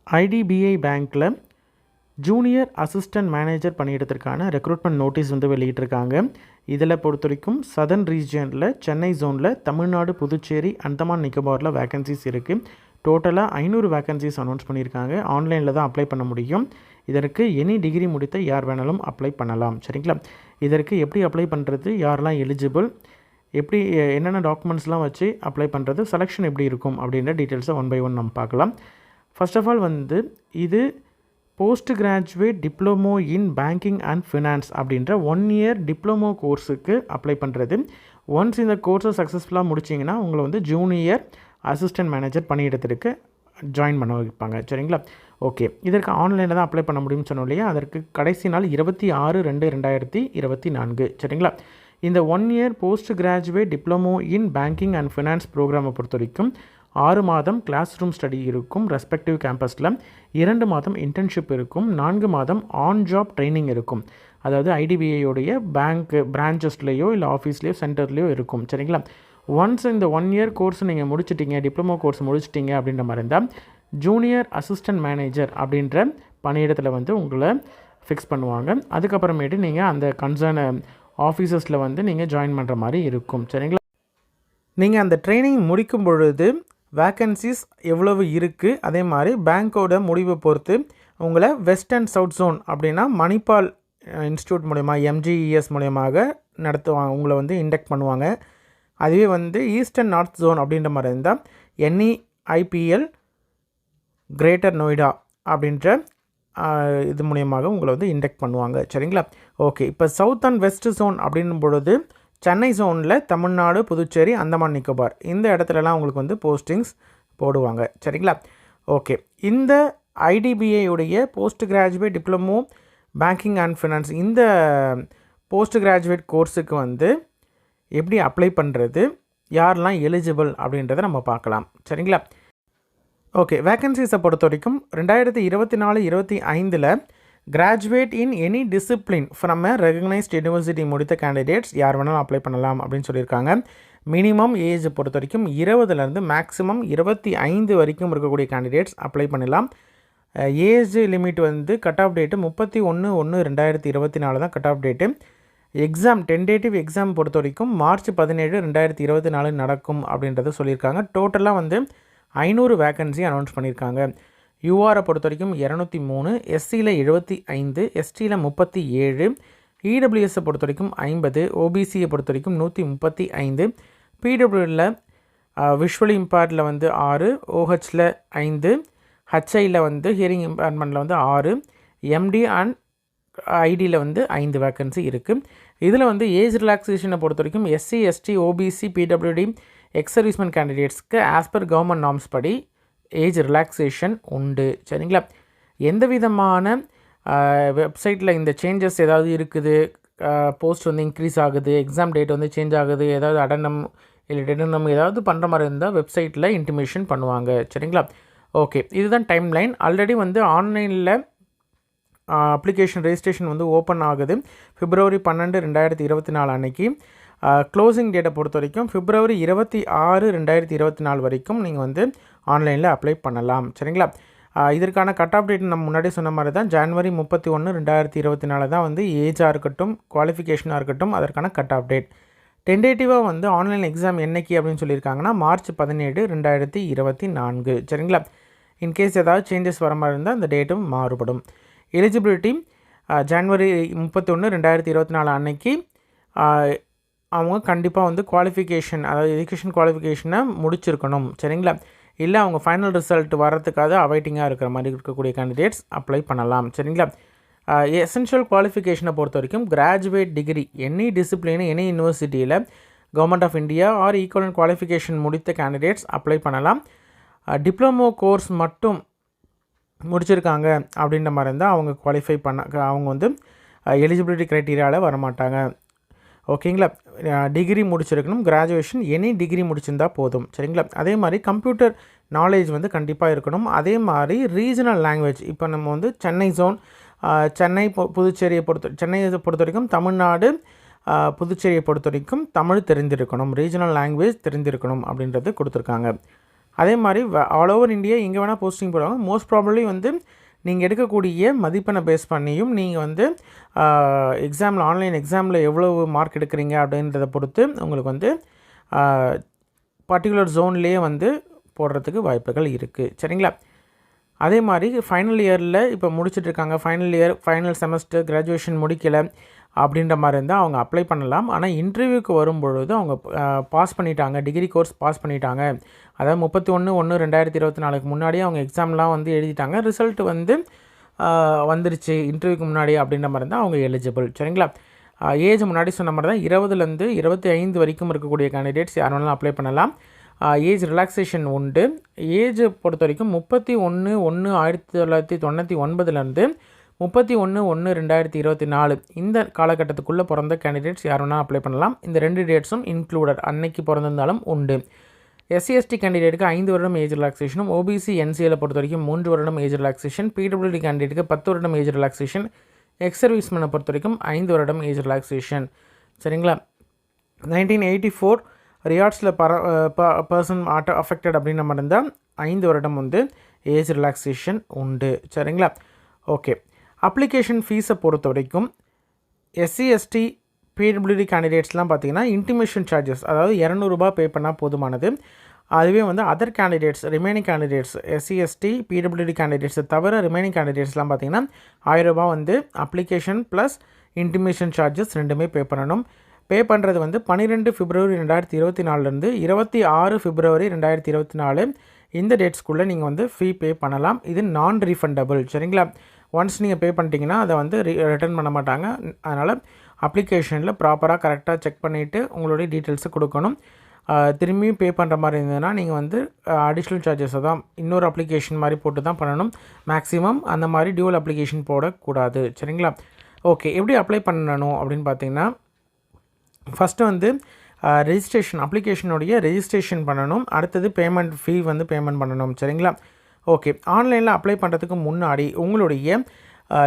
IDBI பேங்க்கில் junior assistant manager பணியிடத்திற்கான recruitment notice வந்து வெளியிட்டிருக்காங்க. இதில் பொறுத்த வரைக்கும் சதர்ன் ரீஜியனில் சென்னை ஜோனில் தமிழ்நாடு, புதுச்சேரி, அந்தமான் நிக்கோபாரில் வேகன்சிஸ் இருக்குது. டோட்டலாக 500 வேகன்சிஸ் அனௌன்ஸ் பண்ணியிருக்காங்க. ஆன்லைனில் தான் அப்ளை பண்ண முடியும். இதற்கு எனி டிகிரி முடித்த யார் வேணாலும் அப்ளை பண்ணலாம். சரிங்களா? இதற்கு எப்படி அப்ளை பண்ணுறது, யாரெல்லாம் எலிஜிபிள், எப்படி என்னென்ன டாக்குமெண்ட்ஸ்லாம் வச்சு அப்ளை பண்ணுறது, செலெக்ஷன் எப்படி இருக்கும் அப்படின்ற டீட்டெயில்ஸை ஒன் பை ஒன் நம்ம பார்க்கலாம். ஃபர்ஸ்ட் ஆஃப் ஆல் வந்து இது post graduate diploma in banking and finance அப்படின்ற 1 இயர் டிப்ளமோ கோர்ஸுக்கு அப்ளை பண்ணுறது. ஒன்ஸ் இந்த கோர்ஸை சக்ஸஸ்ஃபுல்லாக முடிச்சிங்கன்னா உங்களை வந்து ஜூனியர் அசிஸ்டன்ட் மேனேஜர் பணியிடத்திற்கு ஜாயின் பண்ண வைப்பாங்க. சரிங்களா? ஓகே, இதற்கு ஆன்லைனில் தான் அப்ளை பண்ண முடியும்னு சொன்னோம் இல்லையா? அதற்கு கடைசி நாள் 26/2/2024. சரிங்களா? இந்த 1 year post graduate diploma in banking and finance ப்ரோக்ராமை பொறுத்த வரைக்கும் 6 மாதம் கிளாஸ் ரூம் ஸ்டடி இருக்கும் ரெஸ்பெக்டிவ் கேம்பஸில், 2 மாதம் இன்டர்ன்ஷிப் இருக்கும், 4 மாதம் ஆன் ஜாப் ட்ரைனிங் இருக்கும். அதாவது ஐடிபிஐயோடைய பேங்க் பிரான்ச்சஸ்லேயோ இல்லை ஆஃபீஸ்லேயோ சென்டர்லேயோ இருக்கும். சரிங்களா? ஒன்ஸ் இந்த 1 இயர் கோர்ஸ் நீங்கள் முடிச்சிட்டிங்க, டிப்ளமோ கோர்ஸ் முடிச்சிட்டிங்க அப்படின்ற மாதிரி இருந்தால் ஜூனியர் அசிஸ்டன்ட் மேனேஜர் அப்படின்ற பணியிடத்தில் வந்து உங்களை ஃபிக்ஸ் பண்ணுவாங்க. அதுக்கப்புறமேட்டு நீங்கள் அந்த கன்சர்ன் ஆஃபீஸஸில் வந்து நீங்கள் ஜாயின் பண்ணுற மாதிரி இருக்கும். சரிங்களா? நீங்கள் அந்த ட்ரைனிங் முடிக்கும் பொழுது வேக்கன்சிஸ் எவ்வளவு இருக்குது, அதே மாதிரி பேங்க்கோட முடிவை பொறுத்து உங்களை வெஸ்ட் அண்ட் சவுத் ஜோன் அப்படின்னா மணிப்பால் இன்ஸ்டியூட் மூலயமா MGES மூலயமாக நடத்துவாங்க, உங்களை வந்து இண்டக்ட் பண்ணுவாங்க. அதுவே வந்து ஈஸ்ட் அண்ட் நார்த் ஜோன் அப்படின்ற மாதிரி இருந்தால் NEIPL கிரேட்டர் நொய்டா அப்படின்ற இது மூலயமாக உங்களை வந்து இண்டக்ட் பண்ணுவாங்க. சரிங்களா? ஓகே, இப்போ சவுத் அண்ட் வெஸ்ட் ஜோன் அப்படின்னும் பொழுது சென்னை ஜோனில் தமிழ்நாடு, புதுச்சேரி, அந்தமான் நிக்கோபார் இந்த இடத்துலலாம் உங்களுக்கு வந்து போஸ்டிங்ஸ் போடுவாங்க. சரிங்களா? ஓகே, இந்த IDBI post graduate diploma banking and finance இந்த போஸ்ட் கிராஜுவேட் கோர்ஸுக்கு வந்து எப்படி அப்ளை பண்ணுறது, யாரெல்லாம் எலிஜிபிள் அப்படின்றத நம்ம பார்க்கலாம். சரிங்களா? ஓகே, வேக்கன்சிஸை பொறுத்த வரைக்கும் 2024-25 graduate in any discipline from recognised university முடித்த கேண்டிடேட்ஸ் யார் வேணாலும் அப்ளை பண்ணலாம் அப்படின்னு சொல்லியிருக்காங்க. மினிமம் ஏஜ் பொறுத்த வரைக்கும் 20லேருந்து மேக்ஸிமம் 25 வரைக்கும் இருக்கக்கூடிய கேண்டிடேட்ஸ் அப்ளை பண்ணலாம். ஏஜ் லிமிட் வந்து கட் ஆஃப் டேட்டு 31/1/2024 தான் cut off date. Exam tentative exam பொறுத்த வரைக்கும் March 17, 2024 நடக்கும் அப்படின்றத சொல்லியிருக்காங்க. டோட்டலாக வந்து 500 வேக்கன்சி அனௌன்ஸ் பண்ணியிருக்காங்க. யூஆரை பொறுத்த வரைக்கும் 203, எஸ்சியில் 75, எஸ்டியில் 37, இடபிள்யூஎஸை பொறுத்த வரைக்கும் 50, ஓபிசியை பொறுத்த வரைக்கும் 135, பிடபிள்யூவில் விஷுவல் இம்பேர்டில் வந்து 6, ஓஹெச்சில் 5, ஹச்ஐயில் வந்து ஹியரிங் இம்பேர்மெண்ட்டில் வந்து 6, எம்டி அண்ட் ஐடியில் வந்து 5 வேக்கன்சி இருக்குது. இதில் வந்து ஏஜ் ரிலாக்ஸேஷனை பொறுத்த வரைக்கும் SC, ST, OBC, PWD, ex serviceman கேண்டிடேட்ஸ்க்கு ஆஸ் பர் கவர்மெண்ட் நார்ம்ஸ் படி ஏஜ் ரிலாக்ஸேஷன் உண்டு. சரிங்களா? எந்த விதமான வெப்சைட்டில் இந்த சேஞ்சஸ் ஏதாவது இருக்குது, போஸ்ட் வந்து இன்க்ரீஸ் ஆகுது, எக்ஸாம் டேட் வந்து சேஞ்ச் ஆகுது, ஏதாவது அடனம் இல்லை டெடனம் ஏதாவது பண்ணுற மாதிரி இருந்தால் வெப்சைட்டில் இன்டிமேஷன் பண்ணுவாங்க. சரிங்களா? ஓகே, இதுதான் டைம் லைன். ஆல்ரெடி வந்து ஆன்லைனில் அப்ளிகேஷன் ரெஜிஸ்ட்ரேஷன் வந்து ஓப்பன் ஆகுது February 12, 2024 அன்னைக்கு. க்ளோசிங் டேட்டை பொறுத்த வரைக்கும் February 26, 2024 வரைக்கும் நீங்கள் வந்து ஆன்லைனில் அப்ளை பண்ணலாம். சரிங்களா? இதற்கான கட் ஆஃப் டேட் நம்ம முன்னாடி சொன்ன மாதிரி தான் January 31, 2024 தான் வந்து ஏஜாக இருக்கட்டும், குவாலிஃபிகேஷனாக இருக்கட்டும் அதற்கான கட் ஆஃப் டேட். டென்டேட்டிவாக வந்து ஆன்லைன் எக்ஸாம் என்னைக்கு அப்படின்னு சொல்லியிருக்காங்கன்னா March 17, 2024. சரிங்களா? இன்கேஸ் ஏதாவது சேஞ்சஸ் வர மாதிரி இருந்தால் அந்த டேட்டும் மாறுபடும். எலிஜிபிலிட்டி January 31, 2024 அன்னைக்கு அவங்க கண்டிப்பாக வந்து குவாலிஃபிகேஷன், அதாவது எஜுகேஷன் குவாலிஃபிகேஷனை முடிச்சிருக்கணும். சரிங்களா? இல்லை அவங்க ஃபைனல் ரிசல்ட் வரத்துக்காக அவைட்டிங்காக இருக்கிற மாதிரி இருக்கக்கூடிய கேண்டிடேட்ஸ் அப்ளை பண்ணலாம். சரிங்களா? எசென்ஷியல் குவாலிஃபிகேஷனை பொறுத்த வரைக்கும் graduate degree any discipline any யூனிவர்சிட்டியில் government of India or equivalent qualification முடித்த கேண்டிடேட்ஸ் அப்ளை பண்ணலாம். டிப்ளமோ கோர்ஸ் மட்டும் முடிச்சிருக்காங்க அப்படின்ற மாதிரி இருந்தால் அவங்க குவாலிஃபை அவங்க வந்து எலிஜிபிலிட்டி க்ரைட்டீரியாவில் வரமாட்டாங்க. ஓகேங்களா? டிகிரி முடிச்சிருக்கணும், கிராஜுவேஷன் எனி டிகிரி முடிச்சிருந்தால் போதும். சரிங்களா? அதே மாதிரி கம்ப்யூட்டர் நாலேஜ் வந்து கண்டிப்பாக இருக்கணும். அதே மாதிரி ரீஜனல் லாங்குவேஜ், இப்போ நம்ம வந்து சென்னை ஜோன், சென்னை புதுச்சேரியை சென்னையை பொறுத்த வரைக்கும் தமிழ்நாடு, புதுச்சேரியை பொறுத்த வரைக்கும் தமிழ் தெரிந்திருக்கணும், ரீஜனல் லாங்குவேஜ் தெரிந்திருக்கணும் அப்படின்றது கொடுத்துருக்காங்க. அதே மாதிரி ஆல் ஓவர் இந்தியா எங்கே வேணால் போஸ்டிங் போடுவாங்க. மோஸ்ட் ப்ராபப்ளி வந்து நீங்கள் எடுக்கக்கூடிய மதிப்பெண்ணை பேஸ் பண்ணியும் நீங்கள் வந்து எக்ஸாமில் ஆன்லைன் எக்ஸாமில் எவ்வளவு மார்க் எடுக்கிறீங்க அப்படின்றத பொறுத்து உங்களுக்கு வந்து பர்டிகுலர் ஜோன்லேயே வந்து போடுறதுக்கு வாய்ப்புகள் இருக்குது. சரிங்களா? அதே மாதிரி ஃபைனல் இயரில் இப்போ முடிச்சிட்ருக்காங்க, final year final semester graduation முடிக்கலை அப்படின்ற மாதிரி இருந்தால் அவங்க அப்ளை பண்ணலாம். ஆனால் இன்டர்வியூக்கு வரும்பொழுது அவங்க பாஸ் பண்ணிட்டாங்க, டிகிரி கோர்ஸ் பாஸ் பண்ணிட்டாங்க, அதாவது 31/1/2024 முன்னாடியே அவங்க எக்ஸாம்லாம் வந்து எழுதிட்டாங்க, ரிசல்ட் வந்து வந்துருச்சு இன்டர்வியூக்கு முன்னாடி அப்படின்ற மாதிரி இருந்தால் அவங்க எலிஜிபிள். சரிங்களா? ஏஜ் முன்னாடி சொன்ன மாதிரி தான் 20லேருந்து 25 வரைக்கும் இருக்கக்கூடிய கேண்டிடேட்ஸ் யார் வேணாலும் அப்ளை பண்ணலாம். ஏஜ் ரிலாக்ஸேஷன் உண்டு. ஏஜ் பொறுத்த வரைக்கும் 31/1/1999லேருந்து 31/1/2024 இந்த காலகட்டத்துக்குள்ளே பிறந்த கேண்டிடேட்ஸ் யார் வேணால் அப்ளை பண்ணலாம். இந்த 2 டேட்ஸும் இன்க்ளூடட், அன்னைக்கு பிறந்திருந்தாலும் உண்டு. SC/ST கேண்டிடேட்டுக்கு 5 வருடம் ஏஜ் ரிலாக்ஸேஷனும், OBC NCL பொறுத்த வரைக்கும் 3 வருடம் ஏஜ் ரிலாக்ஸேஷன், PWD கேண்டிடேட்டுக்கு 10 வருடம் ஏஜ் ரிலாக்ஸேஷன், எக்ஸ் சர்வீஸ்மேனை பொறுத்த வரைக்கும் 5 வருடம் ஏஜ் ரிலாக்ஸேஷன். சரிங்களா? 1984 ரியாட்ஸில் பர்சன் அஃபெக்டட் அப்படின்ற மாதிரி இருந்தால் 5 வருடம் வந்து ஏஜ் ரிலாக்ஸேஷன் உண்டு. சரிங்களா? ஓகே. அப்ளிகேஷன் ஃபீஸை பொறுத்த வரைக்கும் SC/ST PWD கேண்டிடேட்ஸ்லாம் பார்த்தீங்கன்னா இன்டிமேஷன் சார்ஜஸ் அதாவது ₹200 பே பண்ணால் போதுமானது. அதுவே வந்து other candidates remaining candidates SC/ST PWD கேண்டிடேட்ஸை தவிர ரிமைனிங் கேண்டிடேட்ஸ்லாம் பார்த்தீங்கன்னா ₹1000 வந்து அப்ளிகேஷன் ப்ளஸ் இன்டிமேஷன் சார்ஜஸ் ரெண்டுமே பே பண்ணணும். பே பண்ணுறது வந்து 12 பிப்ரவரி 2024 26 பிப்ரவரி 2024 இந்த டேட்ஸ்க்குள்ளே நீங்கள் வந்து ஃபீ பே பண்ணலாம். இது நான் ரீஃபண்டபிள். சரிங்களா? ஒன்ஸ் நீங்கள் பே பண்ணிட்டீங்கன்னா அதை வந்து ரிட்டர்ன் பண்ண மாட்டாங்க. அதனால் அப்ளிகேஷனில் ப்ராப்பராக கரெக்டாக செக் பண்ணிவிட்டு உங்களுடைய டீட்டெயில்ஸை கொடுக்கணும். திரும்பியும் பே பண்ணுற மாதிரி இருந்ததுன்னா நீங்கள் வந்து அடிஷ்னல் சார்ஜஸை தான் இன்னொரு அப்ளிகேஷன் மாதிரி போட்டு தான் பண்ணணும். மேக்ஸிமம் அந்த மாதிரி டியூவல் அப்ளிகேஷன் போடக்கூடாது. சரிங்களா? ஓகே. எப்படி அப்ளை பண்ணணும் அப்படின்னு பார்த்தீங்கன்னா, ஃபஸ்ட்டு வந்து ரெஜிஸ்ட்ரேஷன் அப்ளிகேஷனுடைய ரெஜிஸ்ட்ரேஷன் பண்ணணும். அடுத்தது பேமெண்ட் ஃபீ வந்து பேமெண்ட் பண்ணணும். சரிங்களா? ஓகே. ஆன்லைனில் அப்ளை பண்ணுறதுக்கு முன்னாடி உங்களுடைய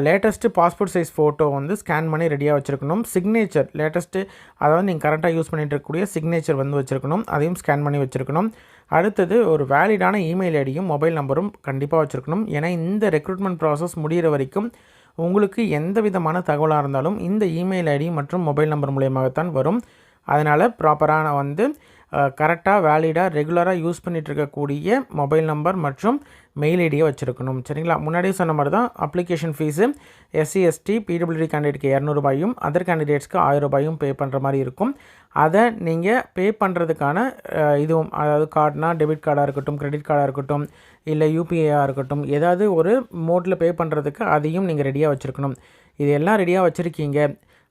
லேட்டஸ்ட்டு பாஸ்போர்ட் சைஸ் ஃபோட்டோ வந்து ஸ்கேன் பண்ணி ரெடியாக வச்சுருக்கணும். சிக்னேச்சர் லேட்டஸ்ட்டு அதாவது நீங்கள் கரெக்டாக யூஸ் பண்ணிகிட்டு இருக்கக்கூடிய சிக்னேச்சர் வந்து வச்சுருக்கணும். அதையும் ஸ்கேன் பண்ணி வச்சுருக்கணும். அடுத்தது ஒரு வேலிடான இமெயில் ஐடியும் மொபைல் நம்பரும் கண்டிப்பாக வச்சுருக்கணும். ஏன்னா இந்த ரெக்ரூட்மெண்ட் ப்ராசஸ் முடிகிற வரைக்கும் உங்களுக்கு எந்த விதமான தகவலாக இருந்தாலும் இந்த இமெயில் ஐடி மற்றும் மொபைல் நம்பர் மூலியமாகத்தான் வரும். அதனால் ப்ராப்பரான வந்து கரெக்டாக வேலிடாக ரெகுலராக யூஸ் பண்ணிகிட்டு இருக்கக்கூடிய மொபைல் நம்பர் மற்றும் மெயில் ஐடியை வச்சுருக்கணும். சரிங்களா? முன்னாடியே சொன்ன மாதிரி தான் அப்ளிகேஷன் ஃபீஸு SC/ST PWD கேண்டிடேட்டுக்கு ₹200 அதர் கேண்டிடேட்ஸ்க்கு ₹1000 பே பண்ணுற மாதிரி இருக்கும். அதை நீங்கள் பே பண்ணுறதுக்கான இதுவும் அதாவது கார்டுனா டெபிட் கார்டாக இருக்கட்டும், கிரெடிட் கார்டாக இருக்கட்டும், இல்லை UPIயாக இருக்கட்டும், ஏதாவது ஒரு மோட்டில் பே பண்ணுறதுக்கு அதையும் நீங்கள் ரெடியாக வச்சுருக்கணும். இது எல்லாம் ரெடியாக வச்சுருக்கீங்க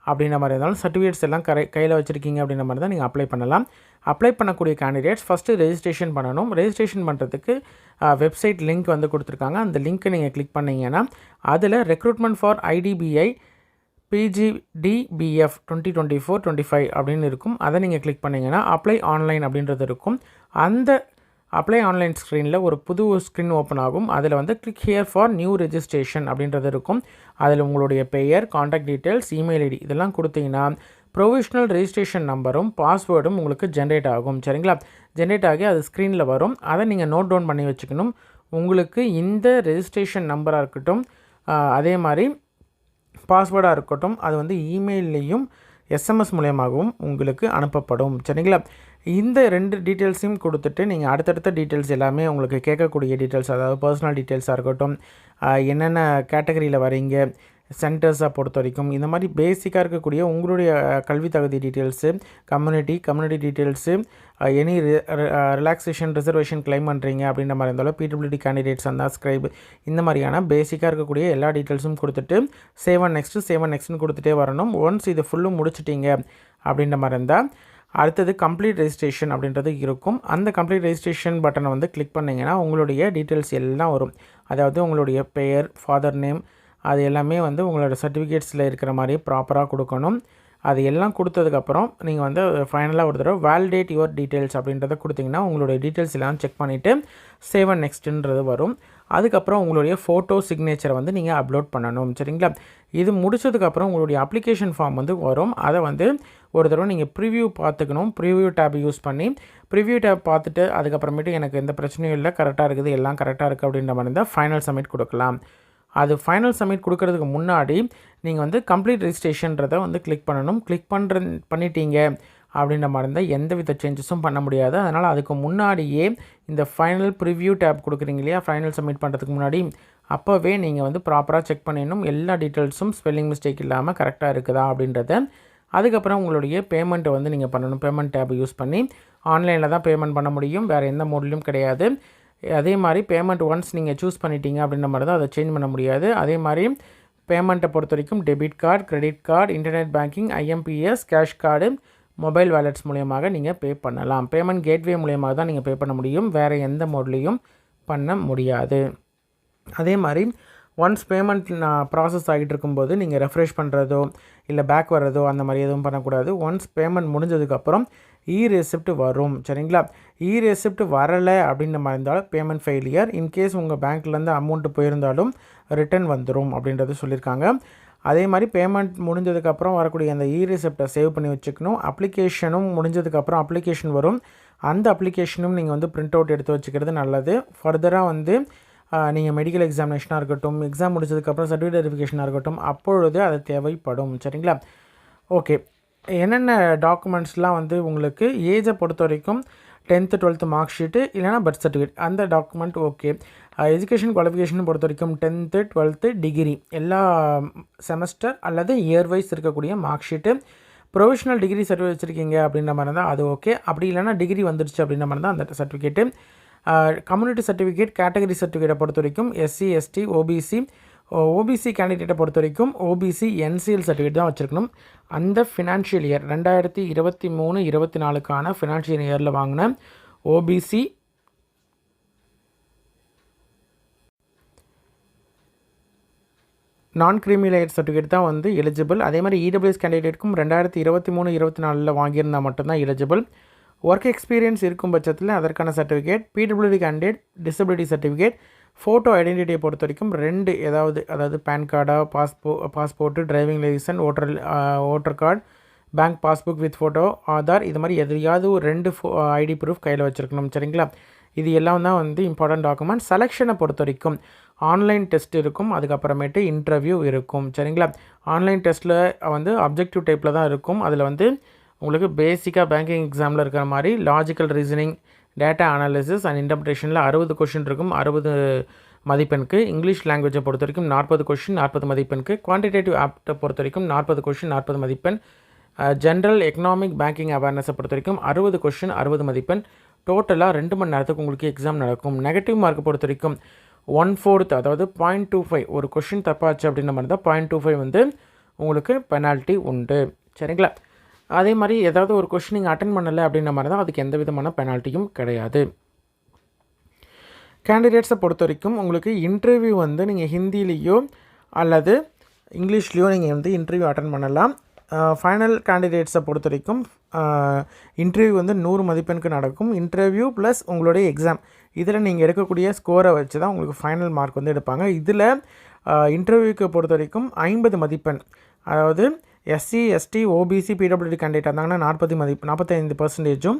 அப்படின்ற மாதிரி இருந்தாலும் சர்டிஃபிகேட்ஸ் எல்லாம் கையில் வச்சுருக்கீங்க அப்படின்ற மாதிரி தான் நீங்கள் அப்ளை பண்ணலாம். அப்ளை பண்ணக்கூடிய கேண்டிடேட்ஸ் ஃபஸ்ட்டு ரெஜிஸ்ட்ரேஷன் பண்ணணும். ரெஜிஸ்ட்ரேஷன் பண்ணுறதுக்கு வெப்சைட் லிங்க் வந்து கொடுத்துருக்காங்க. அந்த லிங்க்கை நீங்கள் கிளிக் பண்ணிங்கன்னா அதில் ரெக்ரூட்மெண்ட் ஃபார் IDBI PGDBF 2024-25 அப்படின்னு இருக்கும். அதை நீங்கள் கிளிக் பண்ணிங்கன்னா அப்ளை ஆன்லைன் அப்படின்றது இருக்கும். அந்த அப்ளை ஆன்லைன் ஸ்க்ரீனில் ஒரு புது ஸ்க்ரீன் ஓப்பன் ஆகும். அதில் வந்து click here for new registration அப்படின்றது இருக்கும். அதில் உங்களுடைய பெயர், காண்டாக்ட் டீட்டெயில்ஸ், இமெயில் ஐடி இதெல்லாம் கொடுத்தீங்கன்னா ப்ரொவிஷ்னல் ரெஜிஸ்ட்ரேஷன் நம்பரும் பாஸ்வேர்டும் உங்களுக்கு ஜென்ரேட் ஆகும். சரிங்களா? ஜென்ரேட் ஆகி அது ஸ்க்ரீனில் வரும். அதை நீங்கள் நோட் டவுன் பண்ணி வச்சுக்கணும். உங்களுக்கு இந்த ரெஜிஸ்ட்ரேஷன் நம்பராக இருக்கட்டும், அதே மாதிரி பாஸ்வேர்டாக இருக்கட்டும், அது வந்து இமெயில்லையும் SMS மூலமாகவும் உங்களுக்கு அனுப்பப்படும். சரிங்களா? இந்த 2 டீட்டெயில்ஸையும் கொடுத்துட்டு நீங்கள் அடுத்தடுத்த டீட்டெயில்ஸ் எல்லாமே உங்களுக்கு கேட்கக்கூடிய டீட்டெயில்ஸ் அதாவது பர்சனல் டீட்டெயில்ஸாக இருக்கட்டும், என்னென்ன கேட்டகரியில் வரீங்க, சென்டர்ஸை பொறுத்த வரைக்கும் இந்த மாதிரி பேசிக்காக இருக்கக்கூடிய உங்களுடைய கல்வி தகுதி details, community details, any relaxation reservation claim பண்ணுறீங்க அப்படின்ற மாதிரி இருந்தாலும் PWD கேண்டிடேட்ஸ் அந்த ஸ்கிரைப் இந்த மாதிரியான பேசிக்காக இருக்கக்கூடிய எல்லா டீட்டெயில்ஸும் கொடுத்துட்டு சேவ் அண்ட் நெக்ஸ்ட்னு கொடுத்துட்டே வரணும். ஒன்ஸ் இது ஃபுல்லும் முடிச்சிட்டிங்க அப்படின்ற மாதிரி இருந்தால் அடுத்தது கம்ப்ளீட் ரெஜிஸ்ட்ரேஷன் அப்படின்றது இருக்கும். அந்த கம்ப்ளீட் ரெஜிஸ்ட்ரேஷன் பட்டனை வந்து கிளிக் பண்ணிங்கன்னா உங்களுடைய டீட்டெயில்ஸ் எல்லாம் வரும். அதாவது உங்களுடைய பெயர், ஃபாதர் நேம், அது எல்லாமே வந்து உங்களோட சர்டிஃபிகேட்ஸில் இருக்கிற மாதிரி ப்ராப்பராக கொடுக்கணும். அது எல்லாம் கொடுத்ததுக்கப்புறம் நீங்கள் வந்து ஃபைனலாக ஒரு தடவை வேலிடேட் யுவர் டீட்டெயில்ஸ் அப்படின்றத கொடுத்தீங்கன்னா உங்களுடைய டீட்டெயில்ஸ் எல்லாம் செக் பண்ணிவிட்டு சேவ் அண்ட் நெக்ஸ்ட்டுன்றது வரும். அதுக்கப்புறம் உங்களுடைய ஃபோட்டோ சிக்னேச்சரை வந்து நீங்கள் அப்லோட் பண்ணணும். சரிங்களா? இது முடிச்சதுக்கப்புறம் உங்களுடைய அப்ளிகேஷன் ஃபார்ம் வந்து வரும். அதை வந்து ஒரு தடவை நீங்கள் ப்ரிவ்யூ பார்த்துக்கணும். ப்ரிவ்யூ டேப் யூஸ் பண்ணி ப்ரிவ்யூ டேப் பார்த்துட்டு அதுக்கப்புறமேட்டு எனக்கு எந்த பிரச்சனையும் இல்லை, கரெக்டாக இருக்குது, எல்லாம் கரெக்டாக இருக்குது அப்படின்ற மாதிரி இருந்தால் ஃபைனல் சப்மிட் கொடுக்கலாம். அது ஃபைனல் சப்மிட் கொடுக்கறதுக்கு முன்னாடி நீங்கள் வந்து கம்ப்ளீட் ரெஜிஸ்ட்ரேஷன்றதை வந்து கிளிக் பண்ணணும். கிளிக் பண்ணிட்டீங்க அப்படின்ற மாதிரி இருந்தால் எந்த வித சேஞ்சஸும் பண்ண முடியாது. அதனால் அதுக்கு முன்னாடியே இந்த ஃபைனல் ப்ரிவ்யூ டேப் கொடுக்குறீங்க இல்லையா, ஃபைனல் சப்மிட் பண்ணுறதுக்கு முன்னாடி அப்போவே நீங்கள் வந்து ப்ராப்பராக செக் பண்ணிடணும். எல்லா டீட்டெயில்ஸும் ஸ்பெல்லிங் மிஸ்டேக் இல்லாமல் கரெக்டாக இருக்குதா அப்படின்றத. அதுக்கப்புறம் உங்களுடைய பேமெண்ட்டை வந்து நீங்கள் பண்ணணும். பேமெண்ட் டேப் யூஸ் பண்ணி ஆன்லைனில் தான் பேமெண்ட் பண்ண முடியும், வேறு எந்த மோட்லையும் கிடையாது. அதே மாதிரி பேமெண்ட் ஒன்ஸ் நீங்கள் சூஸ் பண்ணிட்டீங்க அப்படின்ற மாதிரி தான் அதை சேஞ்ச் பண்ண முடியாது. அதே மாதிரி பேமெண்ட்டை பொறுத்த வரைக்கும் debit card, credit card, internet banking, IMPS, cash card, mobile wallets மூலியமாக நீங்கள் பே பண்ணலாம். பேமெண்ட் கேட்வே மூலியமாக தான் நீங்கள் பே பண்ண முடியும், வேறு எந்த மோட்லேயும் பண்ண முடியாது. அதே மாதிரி ஒன்ஸ் பேமெண்ட் ப்ராசஸ் ஆகிட்டு இருக்கும்போது நீங்கள் ரெஃப்ரெஷ் பண்ணுறதோ இல்லை பேக் வர்றதோ அந்த மாதிரி எதுவும் பண்ணக்கூடாது. ஒன்ஸ் பேமெண்ட் முடிஞ்சதுக்கப்புறம் ரெசிப்ட் வரும். சரிங்களா? ரெசிப்ட் வரலை அப்படின்ற மாதிரி இருந்தாலும் பேமெண்ட் ஃபெயிலியர். இன்கேஸ் உங்கள் பேங்க்லேருந்து அமௌண்ட்டு போயிருந்தாலும் ரிட்டர்ன் வந்துடும் அப்படின்றது சொல்லியிருக்காங்க. அதே மாதிரி பேமெண்ட் முடிஞ்சதுக்கப்புறம் வரக்கூடிய அந்த ரெசிப்டை சேவ் பண்ணி வச்சுக்கணும். அப்ளிகேஷனும் முடிஞ்சதுக்கப்புறம் அப்ளிகேஷன் வரும். அந்த அப்ளிகேஷனும் நீங்கள் வந்து பிரிண்ட் அவுட் எடுத்து வச்சுக்கிறது நல்லது. ஃபர்தராக வந்து நீங்கள் மெடிக்கல் எக்ஸாமினேஷனாக இருக்கட்டும், எக்ஸாம் முடிச்சதுக்கப்புறம் சர்டிஃபிகேட் வெரிஃபிகேஷனாக இருக்கட்டும், அப்பொழுது அது தேவைப்படும். சரிங்களா? ஓகே. என்னென்ன டாக்குமெண்ட்ஸ்லாம் வந்து உங்களுக்கு ஏஜை பொறுத்த வரைக்கும் 10th 12th மார்க் ஷீட்டு இல்லைனா பர்த் சர்டிஃபிகேட் அந்த டாக்குமெண்ட் ஓகே. எஜுகேஷன் குவாலிஃபிகேஷன் பொறுத்த வரைக்கும் 10th 12th டிகிரி எல்லா செமஸ்டர் அல்லது இயர் வைஸ் இருக்கக்கூடிய mark sheet, professional degree certificate வச்சுருக்கீங்க அப்படின்ற மாதிரி இருந்தால் அது ஓகே. அப்படி இல்லைனா டிகிரி வந்துடுச்சு அப்படின்ற மாதிரி தான் அந்த சர்டிஃபிகேட்டு. கம்யூனிட்டி சர்டிஃபிகேட், கேட்டகரி சர்டிஃபிகேட்டை பொறுத்த வரைக்கும் SC ST OBC கேண்டிடேட்டை பொறுத்த வரைக்கும் OBC NCL சர்டிஃபிகேட் தான் வச்சுருக்கணும். அந்த ஃபினான்ஷியல் இயர் 2023-24க்கான ஃபினான்ஷியல் இயரில் வாங்கின OBC நான் கிரீமி லேயர் சர்டிஃபிகேட் தான் வந்து எலிஜிபிள். அதே மாதிரி EWS கேண்டிடேட்டுக்கும் 2023-24 வாங்கியிருந்தால் மட்டும்தான் எலிஜிபிள். ஒர்க் எக்ஸ்பீரியன்ஸ் இருக்கும் பட்சத்தில் அதற்கான certificate, PWD candidate disability certificate, photo ஐடென்டிட்டியை பொறுத்த வரைக்கும் 2 அதாவது பேன் கார்டா, passport, driving licence, voter card, bank passbook with photo, Aadhaar, இது மாதிரி எதையாவது ஒரு 2 ஐடி ப்ரூஃப் கையில் வச்சுருக்கணும். சரிங்களா? இது எல்லாம் தான் வந்து இம்பார்ட்டன்ட் டாக்குமெண்ட். செலெக்ஷனை பொறுத்த வரைக்கும் ஆன்லைன் டெஸ்ட் இருக்கும், அதுக்கப்புறமேட்டு இன்டர்வியூ இருக்கும். சரிங்களா? ஆன்லைன் டெஸ்ட்டில் வந்து அப்ஜெக்டிவ் டைப்பில் தான் இருக்கும். அதில் வந்து உங்களுக்கு பேசிக்காக பேங்கிங் எக்ஸாமில் இருக்கிற மாதிரி logical reasoning, data analysis and இன்டர்பிரேஷனில் 60 கொஷின் இருக்கும், 60 மதிப்பெண்க்கு. இங்கிலீஷ் லாங்குவேஜை பொறுத்த வரைக்கும் 40 கொஷின், 40 மதிப்பெண்க்கு. குவான்டிடேட்டிவ் ஆப்டை பொறுத்த வரைக்கும் 40 கொஷின், 40 மதிப்பெண். ஜென்ரல் எக்கனாமிக் பேங்கிங் அவேர்னஸை பொறுத்த வரைக்கும் 60 கொஷின், 60 மதிப்பெண். டோட்டலாக 2 மணி நேரத்துக்கு உங்களுக்கு எக்ஸாம் நடக்கும். நெகட்டிவ் மார்க்கை பொறுத்த வரைக்கும் 1/4 அதாவது 0.25 ஒரு கொஷின் தப்பாச்சு அப்படின்ற மாதிரி தான் 0.25 வந்து உங்களுக்கு பெனால்ட்டி உண்டு. சரிங்களா? அதே மாதிரி ஏதாவது ஒரு கொஷின் நீங்கள் அட்டன் பண்ணலை அப்படின்ற மாதிரி தான் அதுக்கு எந்த விதமான பெனால்ட்டியும் கிடையாது. கேண்டிடேட்ஸை பொறுத்த வரைக்கும் உங்களுக்கு இன்டர்வியூ வந்து நீங்கள் ஹிந்திலேயோ அல்லது இங்கிலீஷ்லேயோ நீங்கள் வந்து இன்டர்வியூ அட்டன் பண்ணலாம். ஃபைனல் கேண்டிடேட்ஸை பொறுத்த வரைக்கும் இன்டர்வியூ வந்து 100 மதிப்பெண்க்கு நடக்கும். இன்டர்வியூ ப்ளஸ் உங்களுடைய எக்ஸாம் இதில் நீங்கள் எடுக்கக்கூடிய ஸ்கோரை வச்சு தான் உங்களுக்கு ஃபைனல் மார்க் வந்து எடுப்பாங்க. இதில் இன்டர்வியூக்கு பொறுத்த வரைக்கும் 50 மதிப்பெண், அதாவது SC ST OBC PWD candidate இருந்தாங்கன்னா 45%,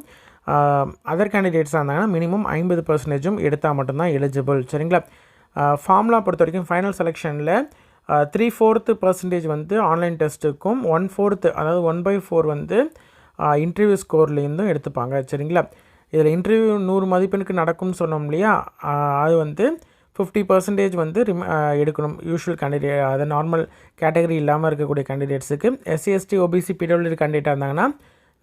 அதர் கேண்டிடேட்ஸாக இருந்தாங்கன்னா மினிமம் 50% எடுத்தால் மட்டும்தான் எலிஜிபிள். சரிங்களா? ஃபார்முலா பொறுத்த வரைக்கும் ஃபைனல் செலெக்ஷனில் 3/4% வந்து ஆன்லைன் டெஸ்ட்டுக்கும், 1/4 அதாவது 1/4 வந்து இன்டர்வியூ ஸ்கோர்லேருந்தும் எடுத்துப்பாங்க. சரிங்களா? இதில் இன்டர்வியூ 100 மதிப்பெண்ணுக்கு நடக்கும்னு சொன்னோம் இல்லையா, அது வந்து 50% வந்து எடுக்கணும் யூஷுவல் கேண்டிடேட், அது நார்மல் கேட்டகரி இல்லாமல் இருக்கக்கூடிய கேண்டிடேட்ஸுக்கு. SC ST OBC PWD கேண்டிடேட்டாக இருந்தாங்கன்னா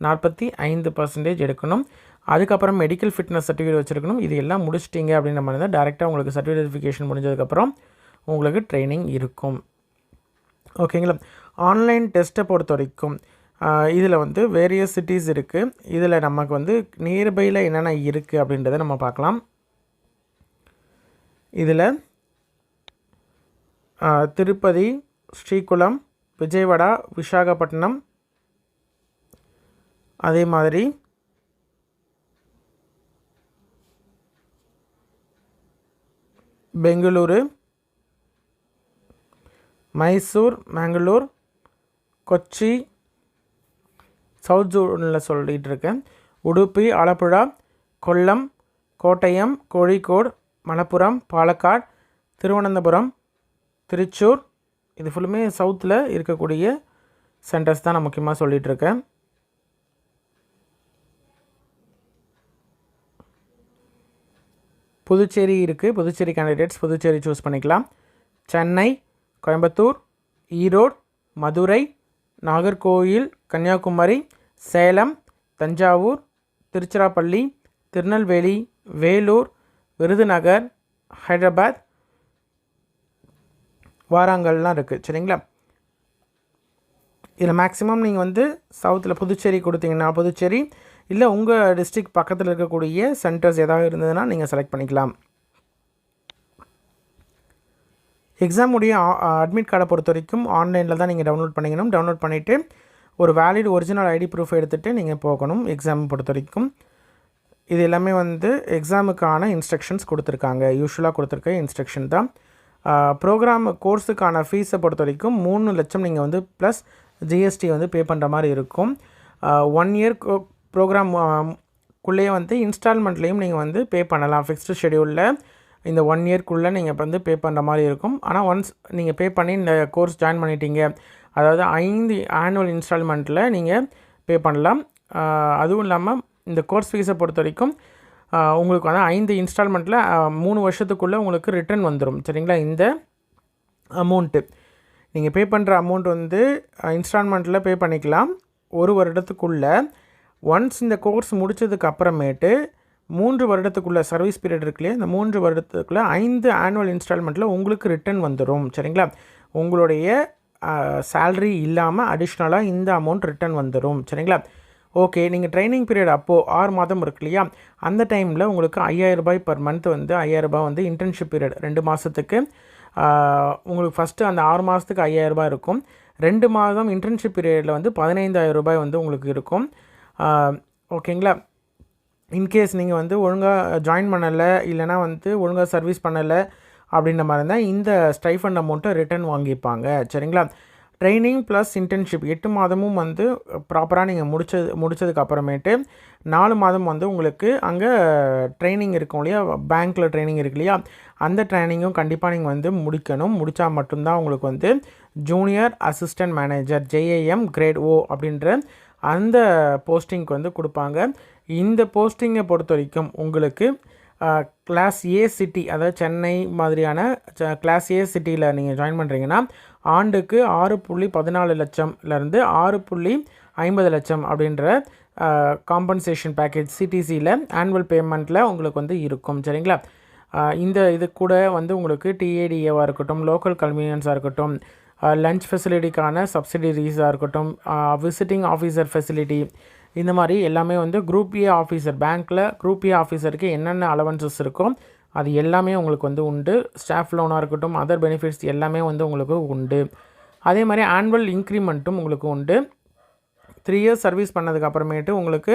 45% எடுக்கணும். அதுக்கப்புறம் மெடிக்கல் ஃபிட்னஸ் சர்டிஃபிகேட் வச்சுருக்கணும். இது எல்லாம் முடிச்சிட்டிங்க அப்படின்ற மாதிரி தான் டேரெக்டாக உங்களுக்கு சர்டிஃபிகேட் வெரிஃபிகேஷன் முடிஞ்சதுக்கப்புறம் உங்களுக்கு ட்ரைனிங் இருக்கும். ஓகேங்களா? ஆன்லைன் டெஸ்ட்டை பொறுத்த வரைக்கும் இதில் வந்து வேரியஸ் சிட்டிஸ் இருக்குது. இதில் நமக்கு வந்து நியர்பையில் என்னென்ன இருக்குது அப்படின்றத நம்ம பார்க்கலாம். இதில் திருப்பதி, ஸ்ரீகுளம், விஜயவாடா, விசாகப்பட்டினம், அதே மாதிரி பெங்களூரு, மைசூர், மேங்களூர், கொச்சி, சவுத் ஜோனில் சொல்லிகிட்டு இருக்கேன். உடுப்பி, ஆலப்புழா, கொல்லம், கோட்டயம், கோழிக்கோடு, மலப்புரம், பாலக்காடு, திருவனந்தபுரம், திருச்சூர், இது ஃபுல்லுமே சவுத்தில் இருக்கக்கூடிய சென்டர்ஸ் தான் நான் முக்கியமாக சொல்லிகிட்ருக்கேன். புதுச்சேரி இருக்குது. புதுச்சேரி கேண்டிடேட்ஸ் புதுச்சேரி சூஸ் பண்ணிக்கலாம். சென்னை, கோயம்புத்தூர், ஈரோடு, மதுரை, நாகர்கோவில், கன்னியாகுமரி, சேலம், தஞ்சாவூர், திருச்சிராப்பள்ளி, திருநெல்வேலி, வேலூர், விருதுநகர், ஹைதராபாத், வாராங்கல்லாம் இருக்குது. சரிங்களா? இதில் மேக்ஸிமம் நீங்கள் வந்து சவுத்தில் புதுச்சேரி கொடுத்தீங்கன்னா புதுச்சேரி, இல்லை உங்கள் டிஸ்ட்ரிக்ட் பக்கத்தில் இருக்கக்கூடிய சென்டர்ஸ் ஏதாவது இருந்ததுன்னா நீங்கள் செலக்ட் பண்ணிக்கலாம். எக்ஸாமுடைய அட்மிட் கார்டை பொறுத்த வரைக்கும் ஆன்லைனில் தான் நீங்கள் டவுன்லோட் பண்ணிக்கணும். டவுன்லோட் பண்ணிவிட்டு ஒரு வேலிட் ஒரிஜினல் ஐடி ப்ரூஃப் எடுத்துகிட்டு நீங்கள் போகணும். எக்ஸாம் பொறுத்த வரைக்கும் இது எல்லாமே வந்து எக்ஸாமுக்கான இன்ஸ்ட்ரக்ஷன்ஸ் கொடுத்துருக்காங்க. யூஸ்வலாக கொடுத்துருக்க இன்ஸ்ட்ரக்ஷன் தான். ப்ரோக்ராம் கோர்ஸுக்கான ஃபீஸை பொறுத்த வரைக்கும் 3 லட்சம் நீங்கள் வந்து ப்ளஸ் ஜிஎஸ்டி வந்து பே பண்ணுற மாதிரி இருக்கும். 1 இயர் ப்ரோக்ராம் குள்ளேயே வந்து இன்ஸ்டால்மெண்ட்லேயும் நீங்கள் வந்து பே பண்ணலாம். ஃபிக்ஸ்டு ஷெடியூலில் இந்த 1 இயர்க்குள்ளே நீங்கள் வந்து பே பண்ணுற மாதிரி இருக்கும். ஆனால் ஒன்ஸ் நீங்கள் பே பண்ணி இந்த கோர்ஸ் ஜாயின் பண்ணிட்டீங்க, அதாவது 5 ஆனுவல் இன்ஸ்டால்மெண்ட்டில் நீங்கள் பே பண்ணலாம். அதுவும் இல்லாமல் இந்த கோர்ஸ் ஃபீஸை பொறுத்த வரைக்கும் உங்களுக்கு வந்து 5 இன்ஸ்டால்மெண்ட்டில் 3 வருஷத்துக்குள்ளே உங்களுக்கு ரிட்டர்ன் வந்துடும். சரிங்களா? இந்த அமௌண்ட்டு நீங்கள் பே பண்ணுற அமௌண்ட் வந்து இன்ஸ்டால்மெண்ட்டில் பே பண்ணிக்கலாம் 1 வருடத்துக்குள்ளே. ஒன்ஸ் இந்த கோர்ஸ் முடித்ததுக்கு அப்புறமேட்டு 3 வருடத்துக்குள்ளே சர்வீஸ் பீரியட் இருக்குல்லையே, இந்த 3 வருடத்துக்குள்ளே 5 ஆனுவல் இன்ஸ்டால்மெண்ட்டில் உங்களுக்கு ரிட்டர்ன் வந்துடும். சரிங்களா? உங்களுடைய சேல்ரி இல்லாமல் அடிஷ்னலாக இந்த அமௌண்ட் ரிட்டர்ன் வந்துடும். சரிங்களா? ஓகே, நீங்கள் ட்ரைனிங் பீரியட் அப்போது 6 மாதம் இருக்கு இல்லையா, அந்த டைமில் உங்களுக்கு 5000 ரூபாய் பர் மந்த் வந்து 5000 ரூபாய் வந்து இன்டர்ன்ஷிப் பீரியட் 2 மாதத்துக்கு உங்களுக்கு ஃபஸ்ட்டு அந்த 6 மாதத்துக்கு 5000 ரூபாய் இருக்கும். 2 மாதம் இன்டர்ன்ஷிப் பீரியடில் வந்து 15000 ரூபாய் வந்து உங்களுக்கு இருக்கும். ஓகேங்களா? இன்கேஸ் நீங்கள் வந்து ஒழுங்காக ஜாயின் பண்ணலை, இல்லைனா வந்து ஒழுங்காக சர்வீஸ் பண்ணலை அப்படின்ற மாதிரி இருந்தால் இந்த ஸ்டைஃபண்ட் அமௌண்ட்டை ரிட்டர்ன் வாங்கிப்பாங்க. சரிங்களா? ட்ரைனிங் ப்ளஸ் இன்டர்ன்ஷிப் 8 மாதமும் வந்து ப்ராப்பராக நீங்கள் முடித்ததுக்கு அப்புறமேட்டு 4 மாதம் வந்து உங்களுக்கு அங்கே ட்ரைனிங் இருக்கும் இல்லையா, பேங்க்கில் ட்ரைனிங் இருக்கு இல்லையா, அந்த ட்ரைனிங்கும் கண்டிப்பாக நீங்கள் வந்து முடிக்கணும். முடித்தா மட்டும்தான் உங்களுக்கு வந்து junior assistant manager JAM grade O அப்படின்ற அந்த போஸ்டிங்க்கு வந்து கொடுப்பாங்க. இந்த போஸ்டிங்கை பொறுத்த வரைக்கும் உங்களுக்கு கிளாஸ் A சிட்டி, அதாவது சென்னை மாதிரியான கிளாஸ் A சிட்டியில் நீங்கள் ஜாயின் பண்ணுறீங்கன்னா ஆண்டுக்கு 6.14 லட்சம்லேருந்து 6.50 லட்சம் அப்படின்ற காம்பன்சேஷன் பேக்கேஜ் CTCயில் ஆனுவல் பேமெண்ட்டில் உங்களுக்கு வந்து இருக்கும். சரிங்களா? இந்த இது கூட வந்து உங்களுக்கு TADAவாக இருக்கட்டும், லோக்கல் கன்வீனியன்ஸாக இருக்கட்டும், லஞ்ச் ஃபெசிலிட்டிக்கான சப்சிடிஸாக இருக்கட்டும், விசிட்டிங் ஆஃபீஸர் ஃபெசிலிட்டி, இந்த மாதிரி எல்லாமே வந்து குரூப் A ஆஃபீஸர், பேங்க்கில் குரூப் A ஆஃபீஸருக்கு என்னென்ன அலவன்சஸ் இருக்கோ அது எல்லாமே உங்களுக்கு வந்து உண்டு. ஸ்டாஃப் லோனாக இருக்கட்டும், அதர் பெனிஃபிட்ஸ் எல்லாமே வந்து உங்களுக்கு உண்டு. அதே மாதிரி ஆனுவல் இன்க்ரிமெண்ட்டும் உங்களுக்கு உண்டு. 3 இயர்ஸ் சர்வீஸ் பண்ணதுக்கு அப்புறமேட்டு உங்களுக்கு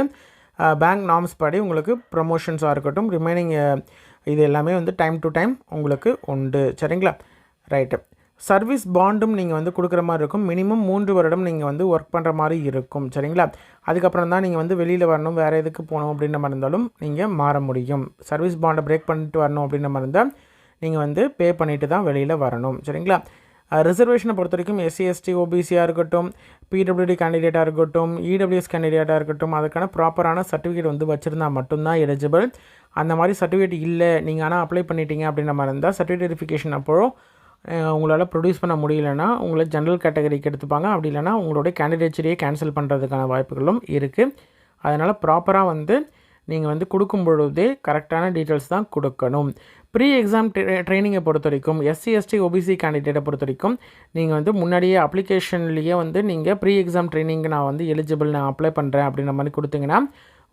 பேங்க் நார்ம்ஸ் படி உங்களுக்கு ப்ரமோஷன்ஸாக இருக்கட்டும், ரிமைனிங் இது எல்லாமே வந்து டைம் டு டைம் உங்களுக்கு உண்டு. சரிங்களா? ரைட்டு. சர்வீஸ் பாண்டும் நீங்கள் வந்து கொடுக்குற மாதிரி இருக்கும். மினிமம் 3 வருடம் நீங்கள் வந்து ஒர்க் பண்ணுற மாதிரி இருக்கும். சரிங்களா? அதுக்கப்புறம் தான் நீங்கள் வந்து வெளியில் வரணும், வேறு எதுக்கு போகணும் அப்படின்ற மாதிரி இருந்தாலும் நீங்கள் மாற முடியும். சர்வீஸ் பாண்டை பிரேக் பண்ணிட்டு வரணும் அப்படின்ற மாதிரி இருந்தால் நீங்கள் வந்து பே பண்ணிவிட்டு தான் வெளியில் வரணும். சரிங்களா? ரிசர்வேஷனை பொறுத்த வரைக்கும் SC ST OBCயாக இருக்கட்டும், PWD கேண்டிடேட்டாக இருக்கட்டும், EWS கேண்டிடேட்டாக இருக்கட்டும், அதுக்கான ப்ராப்பரான சர்டிஃபிகேட் வந்து வச்சுருந்தா மட்டும்தான் எலிஜிபிள். அந்த மாதிரி சர்டிஃபிகேட் இல்லை, நீங்கள் ஆனால் அப்ளை பண்ணிட்டீங்க அப்படின்ற மாதிரி இருந்தால் சர்டிஃபிகேட் வெரிஃபிகேஷன் அப்போது உங்களால் ப்ரொடியூஸ் பண்ண முடியலன்னா உங்களை ஜென்ரல் கேட்டகரிக்கு எடுத்துப்பாங்க. அப்படி இல்லைனா உங்களுடைய கேண்டிடேச்சரையே கேன்சல் பண்ணுறதுக்கான வாய்ப்புகளும் இருக்குது. அதனால் ப்ராப்பராக வந்து நீங்கள் வந்து கொடுக்கும் பொழுதே கரெக்டான டீட்டெயில்ஸ் தான் கொடுக்கணும். ப்ரீ எக்ஸாம் ட்ரைனிங்கை பொறுத்த வரைக்கும் SC ST OBC கேண்டிடேட்டை பொறுத்த வரைக்கும் நீங்கள் வந்து முன்னாடியே அப்ளிகேஷன்லேயே வந்து நீங்கள் ப்ரீ எக்ஸாம் ட்ரைனிங்கு நான் வந்து எலிஜிபிள், நான் அப்ளை பண்ணுறேன் அப்படின்ற மாதிரி கொடுத்தீங்கன்னா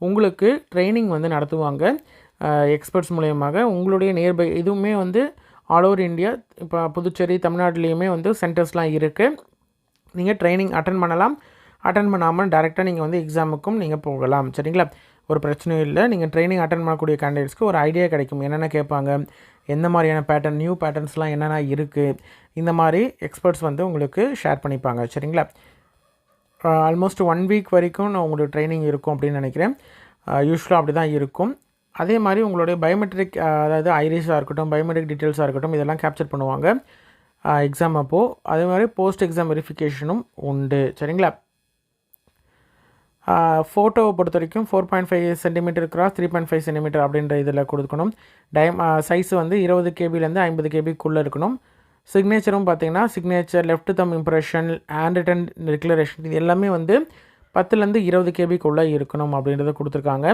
உங்களுக்கு ட்ரைனிங் வந்து நடத்துவாங்க எக்ஸ்பர்ட்ஸ் மூலயமாக. உங்களுடைய நியர்பை இதுவுமே வந்து ஆல் ஓவர் இந்தியா, இப்போ புதுச்சேரி தமிழ்நாட்டிலையுமே வந்து சென்டர்ஸ்லாம் இருக்குது. நீங்கள் ட்ரைனிங் அட்டன் பண்ணலாம். அட்டன் பண்ணாமல் டேரெக்டாக நீங்கள் வந்து எக்ஸாமுக்கும் நீங்கள் போகலாம். சரிங்களா? ஒரு பிரச்சனையும் இல்லை. நீங்கள் ட்ரைனிங் அட்டன் பண்ணக்கூடிய கேண்டிடேட்ஸ்க்கு ஒரு ஐடியா கிடைக்கும், என்னென்ன கேட்பாங்க, எந்த மாதிரியான பேட்டர்ன், நியூ பேட்டர்ன்ஸ்லாம் என்னென்ன இருக்குது, இந்த மாதிரி எக்ஸ்பர்ட்ஸ் வந்து உங்களுக்கு ஷேர் பண்ணிப்பாங்க. சரிங்களா? ஆல்மோஸ்ட் 1 வீக் வரைக்கும் உங்களுக்கு ட்ரைனிங் இருக்கும் அப்படின்னு நினைக்கிறேன். யூஸ்வலாக அப்படி தான் இருக்கும். அதே மாதிரி உங்களுடைய பயோமெட்ரிக் அதாவது ஐரிஸாக இருக்கட்டும், பயோமெட்ரிக் டீட்டெயில்ஸாக இருக்கட்டும், இதெல்லாம் கேப்சர் பண்ணுவாங்க எக்ஸாம் அப்போது. அதே மாதிரி போஸ்ட் எக்ஸாம் வெரிஃபிகேஷனும் உண்டு. சரிங்களா? ஃபோட்டோவை பொறுத்த வரைக்கும் 4.5 சென்டிமீட்டர் கிராஸ் 3.5 சென்டிமீட்டர் அப்படின்ற இதில் கொடுக்கணும். சைஸ் வந்து 20 கேபிலேருந்து 50 கேபிக்குள்ளே இருக்கணும். சிக்னேச்சரும் பார்த்தீங்கன்னா சிக்னேச்சர், லெஃப்ட் தம் இம்ப்ரெஷன், ஹேண்ட் ரிட்டன் டிக்ளரேஷன் இது எல்லாமே வந்து 10லேருந்து 20 கேபிக்குள்ளே இருக்கணும் அப்படின்றத கொடுத்துருக்காங்க.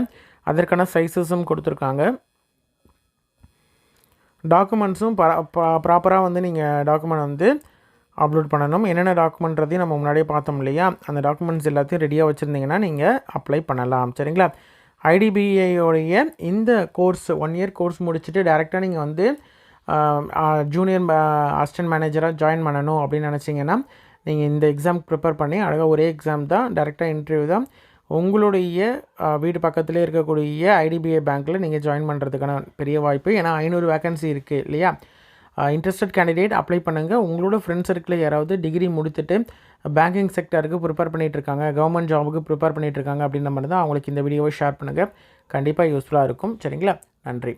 அதற்கான சைஸஸும் கொடுத்துருக்காங்க. டாக்குமெண்ட்ஸும் ப்ராப்பராக வந்து நீங்கள் டாக்குமெண்ட் வந்து அப்லோட் பண்ணணும். என்னென்ன டாக்குமெண்ட்றதையும் நம்ம முன்னாடியே பார்த்தோம் இல்லையா? அந்த டாக்குமெண்ட்ஸ் எல்லாத்தையும் ரெடியாக வச்சுருந்தீங்கன்னா நீங்கள் அப்ளை பண்ணலாம். சரிங்களா? ஐடிபிஐயோடைய இந்த கோர்ஸ் 1 இயர் கோர்ஸ் முடிச்சுட்டு டேரெக்டாக நீங்கள் வந்து ஜூனியர் அசிஸ்டன்ட் மேனேஜராக ஜாயின் பண்ணணும் அப்படின்னு நினச்சிங்கன்னா நீங்கள் இந்த எக்ஸாம் ப்ரிப்பேர் பண்ணி அழகாக ஒரே எக்ஸாம் தான், டேரெக்டாக இன்டர்வியூ தான். உங்களுடைய வீடு பக்கத்துலேயே இருக்கக்கூடிய ஐடிபிஐ பேங்க்கில் நீங்கள் ஜாயின் பண்ணுறதுக்கான பெரிய வாய்ப்பு. ஏன்னா 500 வேக்கன்சி இருக்குது இல்லையா? இன்ட்ரெஸ்டட் கேண்டிடேட் அப்ளை பண்ணுங்கள். உங்களோட ஃப்ரெண்ட்ஸ் சர்க்கிளில் யாராவது டிகிரி முடித்துட்டு பேங்கிங் செக்டருக்கு ப்ரிப்பேர் பண்ணிகிட்ருக்காங்க, கவர்மெண்ட் ஜாபுக்கு ப்ரிப்பேர் பண்ணிகிட்ருக்காங்க அப்படின்ற மாதிரி தான் அவங்களுக்கு இந்த வீடியோவை ஷேர் பண்ணுங்கள். கண்டிப்பாக யூஸ்ஃபுல்லாக இருக்கும். சரிங்களா? நன்றி.